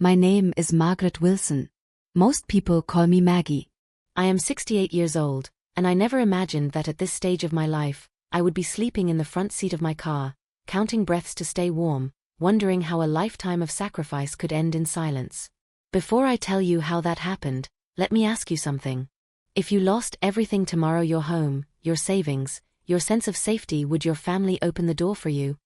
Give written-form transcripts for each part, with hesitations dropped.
My name is Margaret Wilson. Most people call me Maggie. I am 68 years old, and I never imagined that at this stage of my life, I would be sleeping in the front seat of my car, counting breaths to stay warm, wondering how a lifetime of sacrifice could end in silence. Before I tell you how that happened, let me ask you something. If you lost everything tomorrow, your home, your savings, your sense of safety, would your family open the door for you?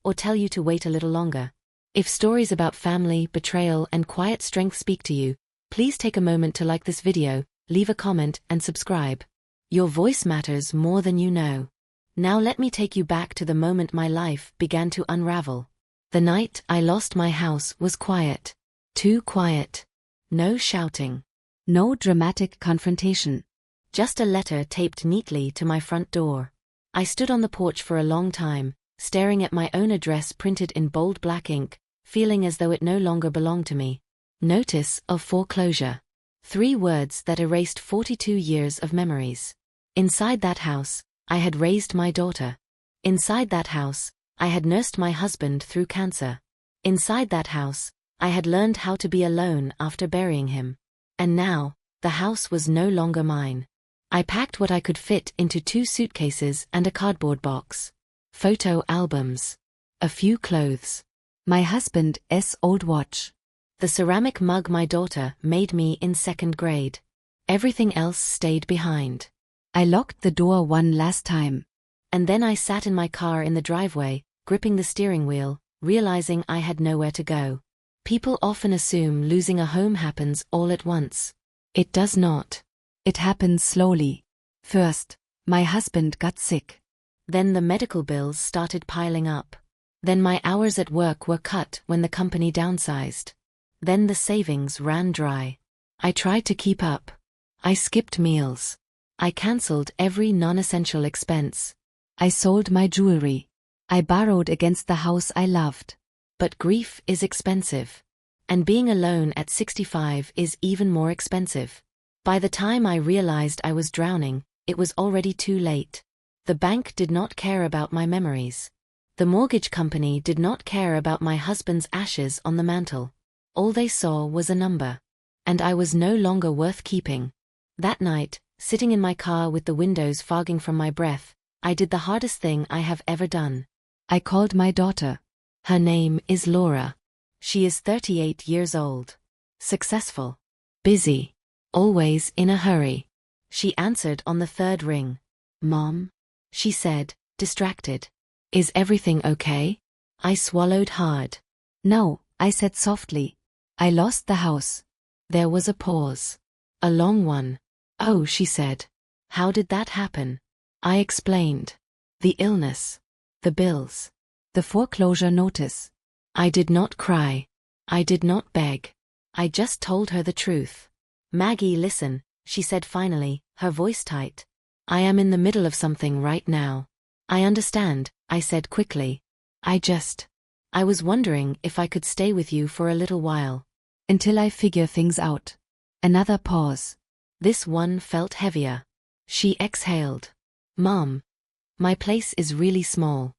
Or tell you to wait a little longer? If stories about family, betrayal, and quiet strength speak to you, please take a moment to like this video, leave a comment, and subscribe. Your voice matters more than you know. Now let me take you back to the moment my life began to unravel. The night I lost my house was quiet. Too quiet. No shouting. No dramatic confrontation. Just a letter taped neatly to my front door. I stood on the porch for a long time, staring at my own address printed in bold black ink, feeling as though it no longer belonged to me. Notice of foreclosure. 3 words that erased 42 years of memories. Inside that house, I had raised my daughter. Inside that house, I had nursed my husband through cancer. Inside that house, I had learned how to be alone after burying him. And now, the house was no longer mine. I packed what I could fit into 2 suitcases and a cardboard box. Photo albums. A few clothes. My husband's old watch. The ceramic mug my daughter made me in 2nd grade. Everything else stayed behind. I locked the door one last time. And then I sat in my car in the driveway, gripping the steering wheel, realizing I had nowhere to go. People often assume losing a home happens all at once. It does not. It happens slowly. First, my husband got sick. Then the medical bills started piling up. Then my hours at work were cut when the company downsized. Then the savings ran dry. I tried to keep up. I skipped meals. I cancelled every non-essential expense. I sold my jewelry. I borrowed against the house I loved. But grief is expensive. And being alone at 65 is even more expensive. By the time I realized I was drowning, it was already too late. The bank did not care about my memories. The mortgage company did not care about my husband's ashes on the mantel. All they saw was a number. And I was no longer worth keeping. That night, sitting in my car with the windows fogging from my breath, I did the hardest thing I have ever done. I called my daughter. Her name is Laura. She is 38 years old. Successful. Busy. Always in a hurry. She answered on the 3rd ring. "Mom?" she said, distracted. "Is everything okay?" I swallowed hard. "No," I said softly. "I lost the house." There was a pause. A long one. "Oh," she said. "How did that happen?" I explained. The illness. The bills. The foreclosure notice. I did not cry. I did not beg. I just told her the truth. "Maggie, listen," she said finally, her voice tight. "I am in the middle of something right now." "I understand," I said quickly. I was wondering if I could stay with you for a little while. Until I figure things out." Another pause. This one felt heavier. She exhaled. "Mom. My place is really small.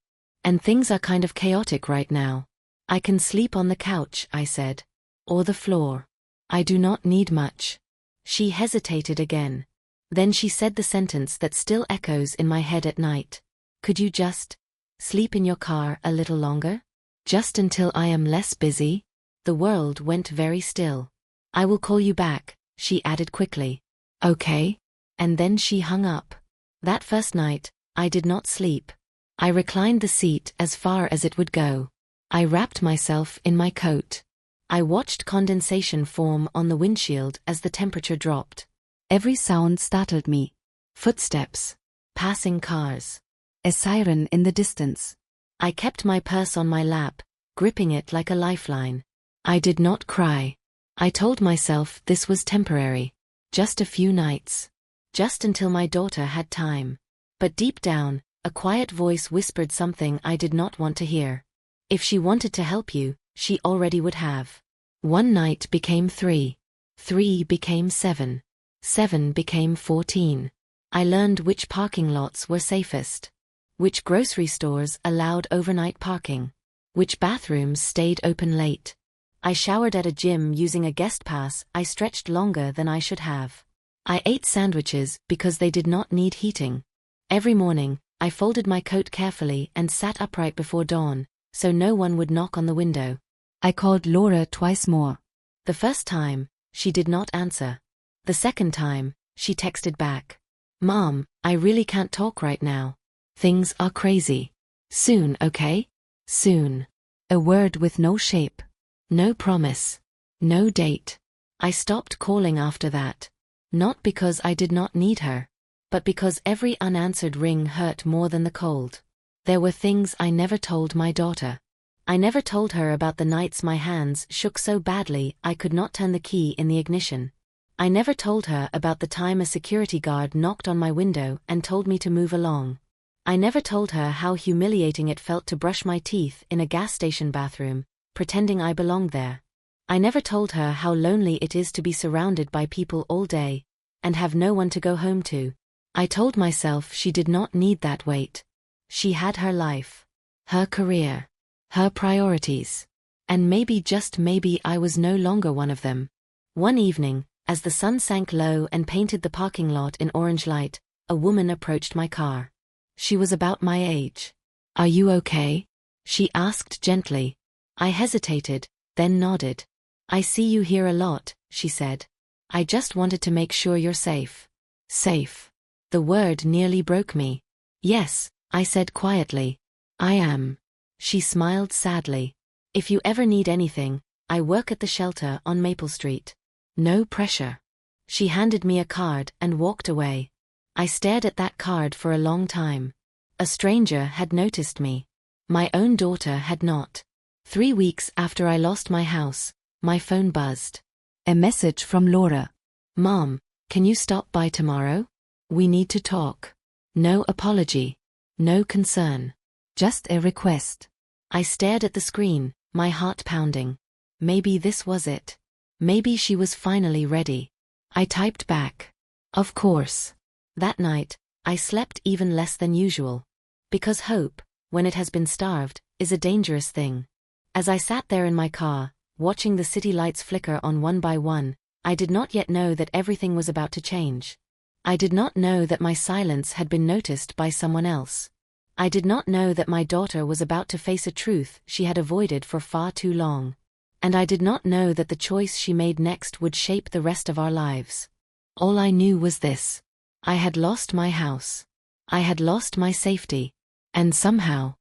And things are kind of chaotic right now. I can sleep on the couch," I said. "Or the floor. I do not need much." She hesitated again. Then she said the sentence that still echoes in my head at night. "Could you just sleep in your car a little longer? Just until I am less busy?" The world went very still. "I will call you back," she added quickly. "Okay." And then she hung up. That first night, I did not sleep. I reclined the seat as far as it would go. I wrapped myself in my coat. I watched condensation form on the windshield as the temperature dropped. Every sound startled me. Footsteps. Passing cars. A siren in the distance. I kept my purse on my lap, gripping it like a lifeline. I did not cry. I told myself this was temporary. Just a few nights. Just until my daughter had time. But deep down, a quiet voice whispered something I did not want to hear. If she wanted to help you, she already would have. 1 night became 3. 3 became 7. 7 became 14. I learned which parking lots were safest. Which grocery stores allowed overnight parking. Which bathrooms stayed open late. I showered at a gym using a guest pass. I stretched longer than I should have. I ate sandwiches because they did not need heating. Every morning, I folded my coat carefully and sat upright before dawn, so no one would knock on the window. I called Laura twice more. The first time, she did not answer. The second time, she texted back. Mom, I really can't talk right now. Things are crazy. Soon, okay? Soon. A word with no shape. No promise. No date. I stopped calling after that. Not because I did not need her, but because every unanswered ring hurt more than the cold. There were things I never told my daughter. I never told her about the nights my hands shook so badly I could not turn the key in the ignition. I never told her about the time a security guard knocked on my window and told me to move along. I never told her how humiliating it felt to brush my teeth in a gas station bathroom, pretending I belonged there. I never told her how lonely it is to be surrounded by people all day, and have no one to go home to. I told myself she did not need that weight. She had her life, her career, her priorities. And maybe, just maybe, I was no longer one of them. One evening, as the sun sank low and painted the parking lot in orange light, a woman approached my car. She was about my age. "Are you okay?" she asked gently. I hesitated, then nodded. "I see you here a lot," she said. "I just wanted to make sure you're safe." Safe. The word nearly broke me. "Yes," I said quietly. "I am." She smiled sadly. "If you ever need anything, I work at the shelter on Maple Street. No pressure." She handed me a card and walked away. I stared at that card for a long time. A stranger had noticed me. My own daughter had not. 3 weeks after I lost my house, my phone buzzed. A message from Laura. "Mom, can you stop by tomorrow? We need to talk." No apology. No concern. Just a request. I stared at the screen, my heart pounding. Maybe this was it. Maybe she was finally ready. I typed back. "Of course." That night, I slept even less than usual. Because hope, when it has been starved, is a dangerous thing. As I sat there in my car, watching the city lights flicker on one by one, I did not yet know that everything was about to change. I did not know that my silence had been noticed by someone else. I did not know that my daughter was about to face a truth she had avoided for far too long. And I did not know that the choice she made next would shape the rest of our lives. All I knew was this. I had lost my house. I had lost my safety. And somehow,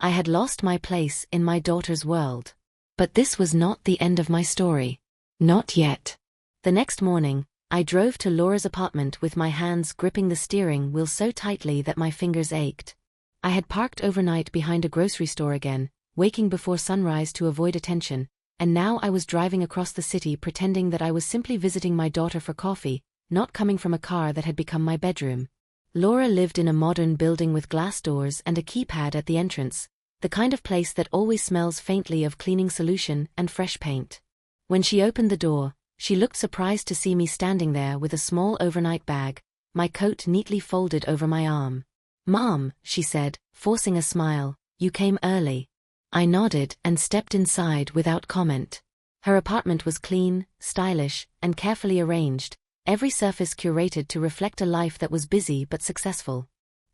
I had lost my place in my daughter's world. But this was not the end of my story. Not yet. The next morning, I drove to Laura's apartment with my hands gripping the steering wheel so tightly that my fingers ached. I had parked overnight behind a grocery store again, waking before sunrise to avoid attention, and now I was driving across the city pretending that I was simply visiting my daughter for coffee, not coming from a car that had become my bedroom. Laura lived in a modern building with glass doors and a keypad at the entrance, the kind of place that always smells faintly of cleaning solution and fresh paint. When she opened the door, she looked surprised to see me standing there with a small overnight bag, my coat neatly folded over my arm. "Mom," she said, forcing a smile, "you came early." I nodded and stepped inside without comment. Her apartment was clean, stylish, and carefully arranged, every surface curated to reflect a life that was busy but successful.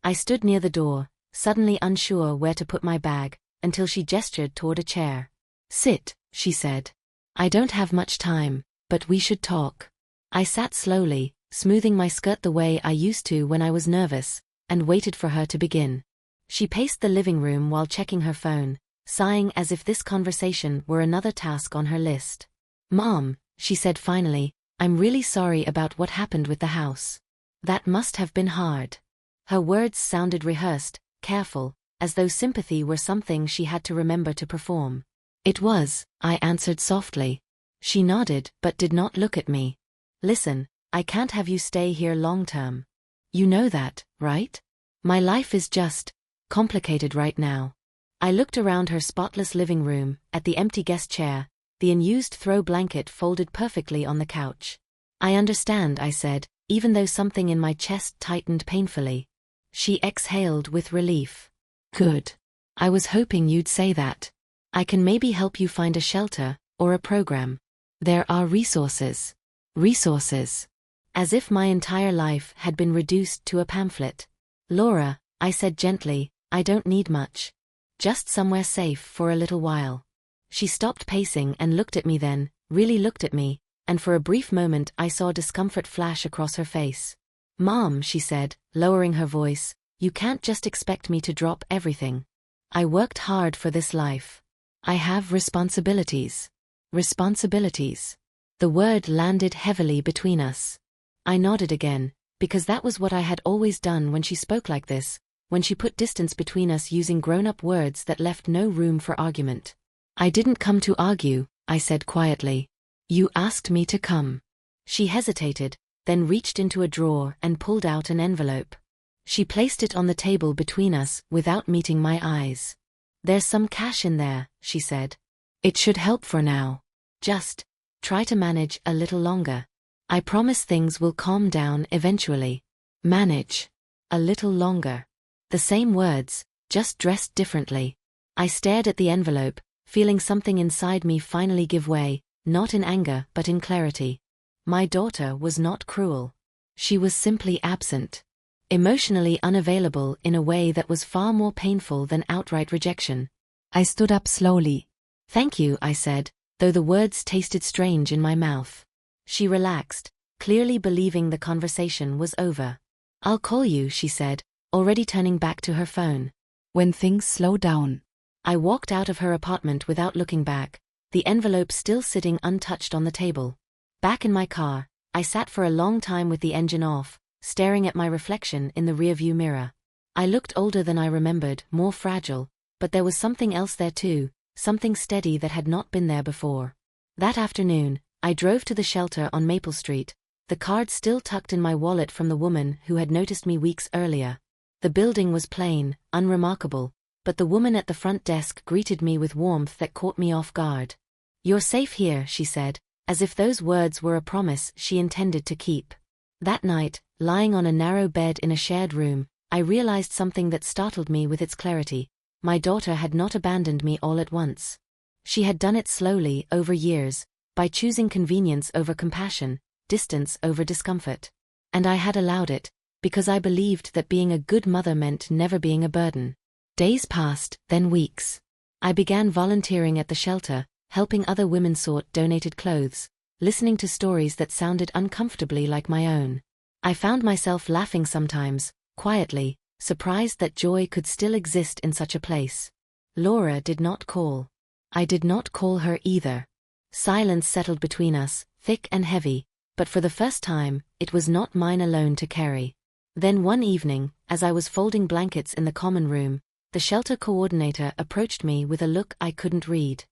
I stood near the door, suddenly unsure where to put my bag, until she gestured toward a chair. "Sit," she said. "I don't have much time, but we should talk." I sat slowly, smoothing my skirt the way I used to when I was nervous, and waited for her to begin. She paced the living room while checking her phone, sighing as if this conversation were another task on her list. "Mom," she said finally, "I'm really sorry about what happened with the house. That must have been hard." Her words sounded rehearsed, careful, as though sympathy were something she had to remember to perform. "It was," I answered softly. She nodded but did not look at me. "Listen, I can't have you stay here long term. You know that, right? My life is just complicated right now." I looked around her spotless living room, at the empty guest chair, the unused throw blanket folded perfectly on the couch. "I understand," I said, even though something in my chest tightened painfully. She exhaled with relief. "Good. I was hoping you'd say that. I can maybe help you find a shelter, or a program. There are resources. Resources. As if my entire life had been reduced to a pamphlet. Laura, I said gently, I don't need much. Just somewhere safe for a little while. She stopped pacing and looked at me then, really looked at me, and for a brief moment I saw discomfort flash across her face. Mom, she said, lowering her voice, you can't just expect me to drop everything. I worked hard for this life. I have responsibilities. Responsibilities. The word landed heavily between us. I nodded again, because that was what I had always done when she spoke like this, when she put distance between us using grown-up words that left no room for argument. I didn't come to argue, I said quietly. You asked me to come. She hesitated, then reached into a drawer and pulled out an envelope. She placed it on the table between us without meeting my eyes. There's some cash in there, she said. It should help for now. Just try to manage a little longer. I promise things will calm down eventually. Manage. A little longer. The same words, just dressed differently. I stared at the envelope, feeling something inside me finally give way, not in anger but in clarity. My daughter was not cruel. She was simply absent. Emotionally unavailable in a way that was far more painful than outright rejection. I stood up slowly. Thank you, I said, though the words tasted strange in my mouth. She relaxed, clearly believing the conversation was over. I'll call you, she said, already turning back to her phone. When things slow down. I walked out of her apartment without looking back, the envelope still sitting untouched on the table. Back in my car, I sat for a long time with the engine off, staring at my reflection in the rearview mirror. I looked older than I remembered, more fragile, but there was something else there too, something steady that had not been there before. That afternoon, I drove to the shelter on Maple Street, the card still tucked in my wallet from the woman who had noticed me weeks earlier. The building was plain, unremarkable, but the woman at the front desk greeted me with warmth that caught me off guard. You're safe here, she said, as if those words were a promise she intended to keep. That night, lying on a narrow bed in a shared room, I realized something that startled me with its clarity. My daughter had not abandoned me all at once. She had done it slowly, over years, by choosing convenience over compassion, distance over discomfort. And I had allowed it, because I believed that being a good mother meant never being a burden. Days passed, then weeks. I began volunteering at the shelter, helping other women sort donated clothes, listening to stories that sounded uncomfortably like my own. I found myself laughing sometimes, quietly, surprised that joy could still exist in such a place. Laura did not call. I did not call her either. Silence settled between us, thick and heavy, but for the first time, it was not mine alone to carry. Then one evening, as I was folding blankets in the common room, the shelter coordinator approached me with a look I couldn't read.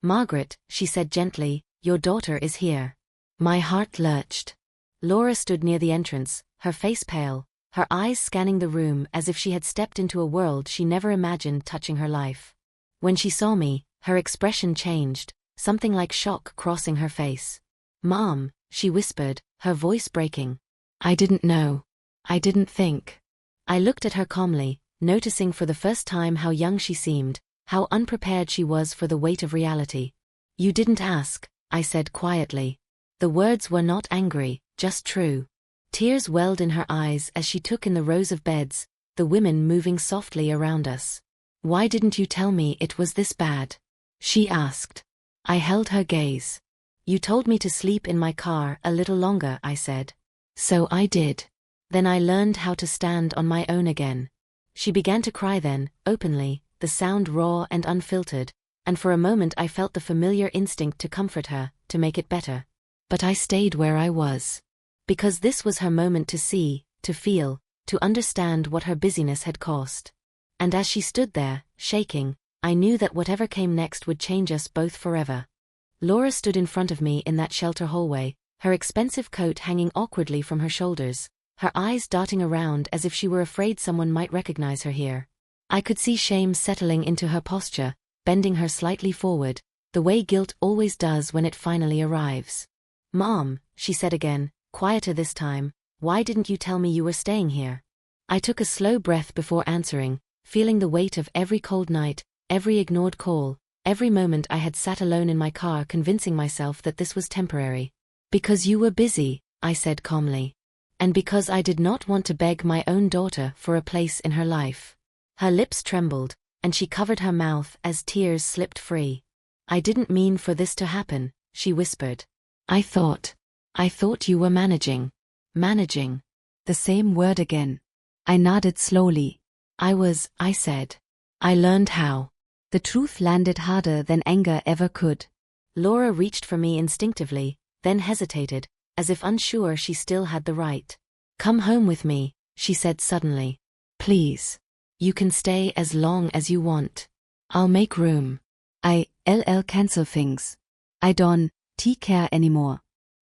Margaret, she said gently, your daughter is here. My heart lurched. Laura stood near the entrance, her face pale, her eyes scanning the room as if she had stepped into a world she never imagined touching her life. When she saw me, her expression changed, something like shock crossing her face. Mom, she whispered, her voice breaking. I didn't know. I didn't think. I looked at her calmly, noticing for the first time how young she seemed, how unprepared she was for the weight of reality. You didn't ask, I said quietly. The words were not angry, just true. Tears welled in her eyes as she took in the rows of beds, the women moving softly around us. Why didn't you tell me it was this bad? She asked. I held her gaze. You told me to sleep in my car a little longer, I said. So I did. Then I learned how to stand on my own again. She began to cry then, openly, the sound raw and unfiltered, and for a moment I felt the familiar instinct to comfort her, to make it better. But I stayed where I was. Because this was her moment to see, to feel, to understand what her busyness had cost. And as she stood there, shaking, I knew that whatever came next would change us both forever. Laura stood in front of me in that shelter hallway, her expensive coat hanging awkwardly from her shoulders, her eyes darting around as if she were afraid someone might recognize her here. I could see shame settling into her posture, bending her slightly forward, the way guilt always does when it finally arrives. Mom, she said again, quieter this time, why didn't you tell me you were staying here? I took a slow breath before answering, feeling the weight of every cold night, every ignored call, Every moment I had sat alone in my car convincing myself that this was temporary. Because you were busy, I said calmly. And because I did not want to beg my own daughter for a place in her life. Her lips trembled, and she covered her mouth as tears slipped free. I didn't mean for this to happen, she whispered. I thought you were managing. Managing. The same word again. I nodded slowly. I said. I learned how. The truth landed harder than anger ever could. Laura reached for me instinctively, then hesitated, as if unsure she still had the right. Come home with me, she said suddenly. Please. You can stay as long as you want. I'll make room. I'll cancel things. I don't care anymore.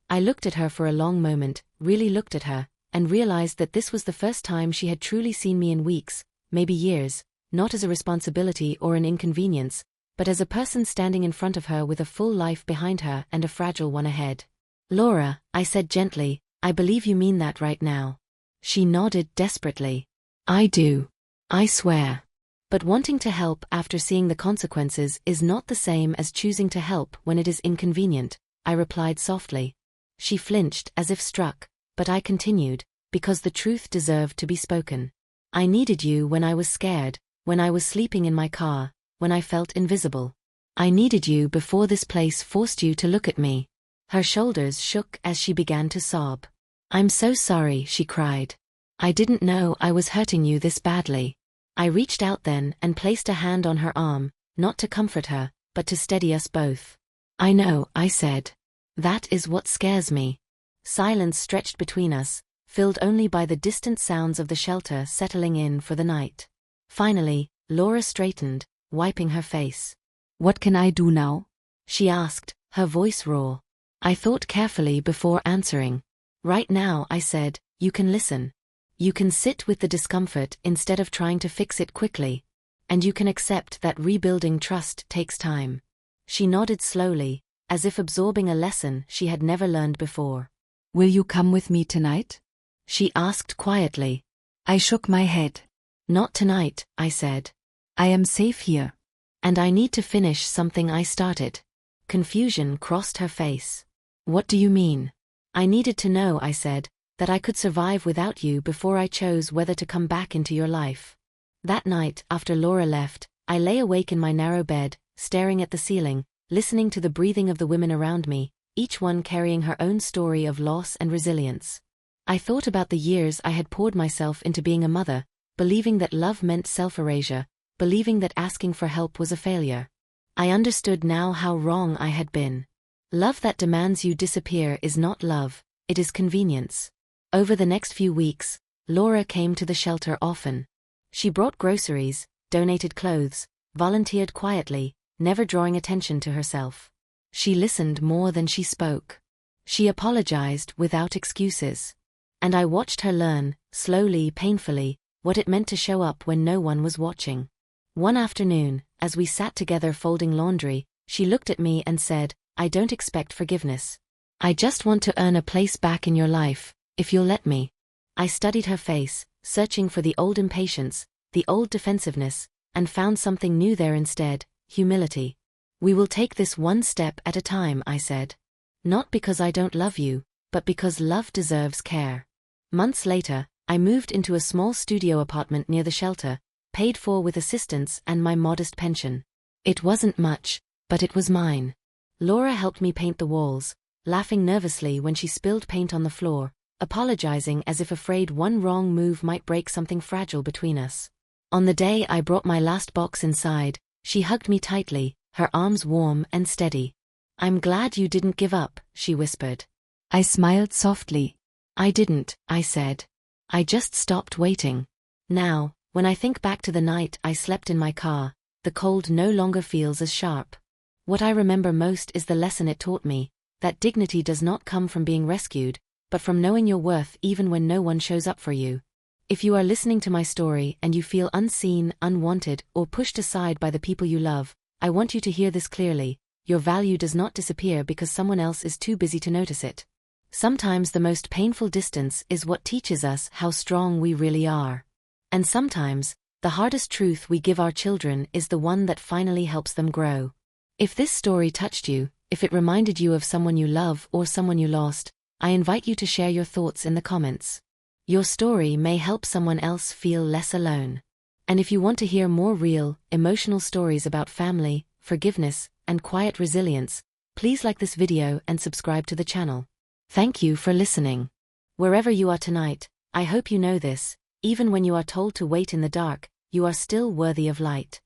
I looked at her for a long moment, really looked at her, and realized that this was the first time she had truly seen me in weeks, maybe years, not as a responsibility or an inconvenience, but as a person standing in front of her with a full life behind her and a fragile one ahead. Laura, I said gently, I believe you mean that right now. She nodded desperately. I do. I swear. But wanting to help after seeing the consequences is not the same as choosing to help when it is inconvenient, I replied softly. She flinched as if struck, but I continued, because the truth deserved to be spoken. I needed you when I was scared, when I was sleeping in my car, when I felt invisible. I needed you before this place forced you to look at me. Her shoulders shook as she began to sob. I'm so sorry, she cried. I didn't know I was hurting you this badly. I reached out then and placed a hand on her arm, not to comfort her, but to steady us both. I know, I said. That is what scares me. Silence stretched between us, filled only by the distant sounds of the shelter settling in for the night. Finally, Laura straightened, wiping her face. What can I do now? She asked, her voice raw. I thought carefully before answering. Right now, I said, you can listen. You can sit with the discomfort instead of trying to fix it quickly. And you can accept that rebuilding trust takes time. She nodded slowly, as if absorbing a lesson she had never learned before. Will you come with me tonight? She asked quietly. I shook my head. Not tonight, I said. I am safe here. And I need to finish something I started. Confusion crossed her face. What do you mean? I needed to know, I said, that I could survive without you before I chose whether to come back into your life. That night, after Laura left, I lay awake in my narrow bed, staring at the ceiling, listening to the breathing of the women around me, each one carrying her own story of loss and resilience. I thought about the years I had poured myself into being a mother, believing that love meant self-erasure, believing that asking for help was a failure. I understood now how wrong I had been. Love that demands you disappear is not love, it is convenience. Over the next few weeks, Laura came to the shelter often. She brought groceries, donated clothes, volunteered quietly, never drawing attention to herself. She listened more than she spoke. She apologized without excuses. And I watched her learn, slowly, painfully, what it meant to show up when no one was watching. One afternoon, as we sat together folding laundry, she looked at me and said, I don't expect forgiveness. I just want to earn a place back in your life, if you'll let me. I studied her face, searching for the old impatience, the old defensiveness, and found something new there instead, humility. We will take this one step at a time, I said. Not because I don't love you, but because love deserves care. Months later, I moved into a small studio apartment near the shelter, paid for with assistance and my modest pension. It wasn't much, but it was mine. Laura helped me paint the walls, laughing nervously when she spilled paint on the floor, apologizing as if afraid one wrong move might break something fragile between us. On the day I brought my last box inside, she hugged me tightly, her arms warm and steady. I'm glad you didn't give up, she whispered. I smiled softly. I didn't, I said. I just stopped waiting. Now, when I think back to the night I slept in my car, the cold no longer feels as sharp. What I remember most is the lesson it taught me, that dignity does not come from being rescued, but from knowing your worth even when no one shows up for you. If you are listening to my story and you feel unseen, unwanted, or pushed aside by the people you love, I want you to hear this clearly. Your value does not disappear because someone else is too busy to notice it. Sometimes the most painful distance is what teaches us how strong we really are. And sometimes, the hardest truth we give our children is the one that finally helps them grow. If this story touched you, if it reminded you of someone you love or someone you lost, I invite you to share your thoughts in the comments. Your story may help someone else feel less alone. And if you want to hear more real, emotional stories about family, forgiveness, and quiet resilience, please like this video and subscribe to the channel. Thank you for listening. Wherever you are tonight, I hope you know this: even when you are told to wait in the dark, you are still worthy of light.